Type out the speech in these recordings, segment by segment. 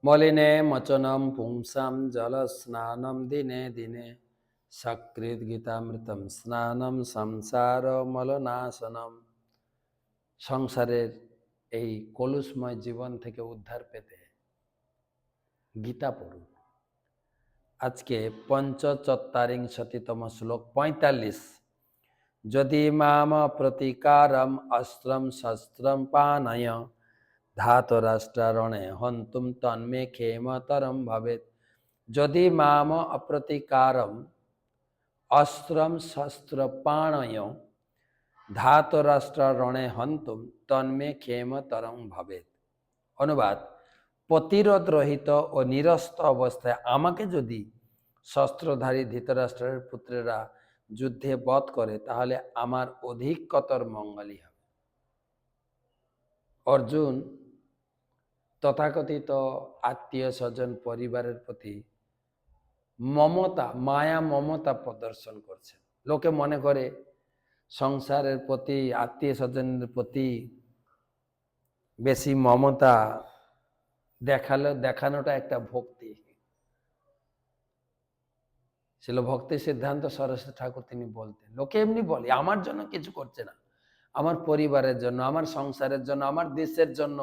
মলিনে মচনম পুংসাম জল স্নানম দিনে দিনে সকৃত গীতামৃতম স্নানম সংসার মলনাশনম। সংসারের এই কলুষময় জীবন থেকে উদ্ধার পেতে গীতা পড়ুন। আজকে পঞ্চচত্বারিংশতিতম শ্লোক ৪৫। যদি মাম প্রতিকারম অস্ত্রম শস্ত্রম পানয় ধাতরাষ্ট্ররণে হন্তুম তন্মে ক্ষেমতরম ভবেত। যদি মাম অপ্রতিকারম অস্ত্রম শস্ত্র পাণয় ধাতরাষ্ট্ররণে হন্তুম তন্মে ক্ষেমতরম ভবেত। অনুবাদ: প্রতিরোধ রহিত ও নিরস্ত অবস্থায় আমাকে যদি শস্ত্রধারী ধৃতরাষ্ট্রের পুত্রেরা যুদ্ধে বধ করে তাহলে আমার অধিকতর মঙ্গলই হবে। অর্জুন তথাকথিত আত্মীয় স্বজন পরিবারের প্রতি মমতা, মায়া মমতা প্রদর্শন করছে। লোকে মনে করে সংসারের প্রতি, আত্মীয় স্বজনের প্রতি বেশি মমতা দেখানোটা একটা ভক্তি ছিল। ভক্তি সিদ্ধান্ত সরস্বতী ঠাকুর তিনি বলতেন, লোকে এমনি বলে আমার জন্য কিছু করছে না, আমার পরিবারের জন্য, আমার সংসারের জন্য, আমার দেশের জন্য,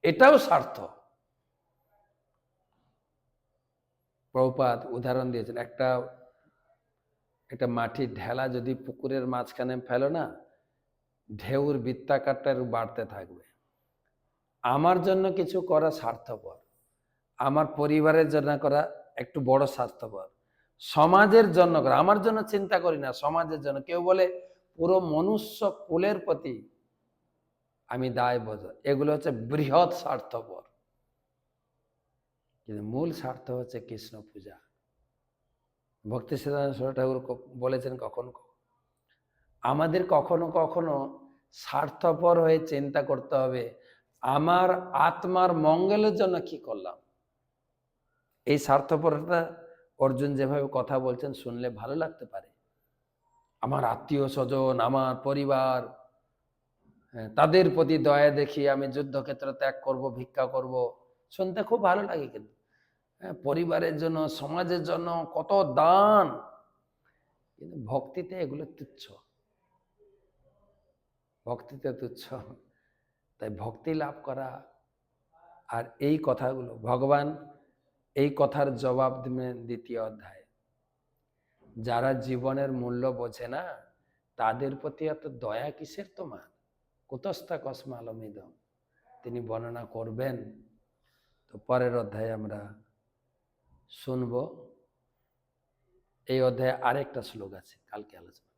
এটাও স্বার্থ। প্রভুপাদ উদাহরণ দিয়েছেন, একটা মাটির ঢেলা যদি পুকুরের মাঝখানে ফেলো না, ঢেউর বৃত্তাকারটা বাড়তে থাকবে। আমার জন্য কিছু করা স্বার্থপর, আমার পরিবারের জন্য করা একটু বড় স্বার্থপর, সমাজের জন্য করা, আমার জন্য চিন্তা করি না, সমাজের জন্য। কেউ বলে পুরো মনুষ্য কুলের প্রতি আমি দায়বদ্ধ, এগুলো হচ্ছে বৃহৎ স্বার্থপর। কিন্তু মূল স্বার্থ হচ্ছে কৃষ্ণ পূজা। ভক্তি সিদ্ধান্ত সরস্বতী ঠাকুর বলেছেন, আমাদের কখনো কখনো স্বার্থপর হয়ে চিন্তা করতে হবে আমার আত্মার মঙ্গলের জন্য কি করলাম। এই স্বার্থপরতা অর্জুন যেভাবে কথা বলছেন শুনলে ভালো লাগতে পারে। আমার আত্মীয় স্বজন, আমার পরিবার, তাদের প্রতি দয়া দেখি আমি যুদ্ধক্ষেত্র ত্যাগ করব, ভিক্ষা করব, শুনতে খুব ভালো লাগে। কিন্তু পরিবারের জন্য, সমাজের জন্য কত দান, কিন্তু ভক্তিতে এগুলো তুচ্ছ, ভক্তিতে তুচ্ছ। তাই ভক্তি লাভ করা, আর এই কথাগুলো ভগবান এই কথার জবাব দেবেন দ্বিতীয় অধ্যায়ে। যারা জীবনের মূল্য বোঝে না তাদের প্রতি এত দয়া কিসের তোমার, কুতস্থা কসমালমিদম, তিনি বর্ণনা করবেন। তো পরের অধ্যায়ে আমরা শুনবো। এই অধ্যায়ে আরেকটা শ্লোক আছে, কালকে আলোচনা।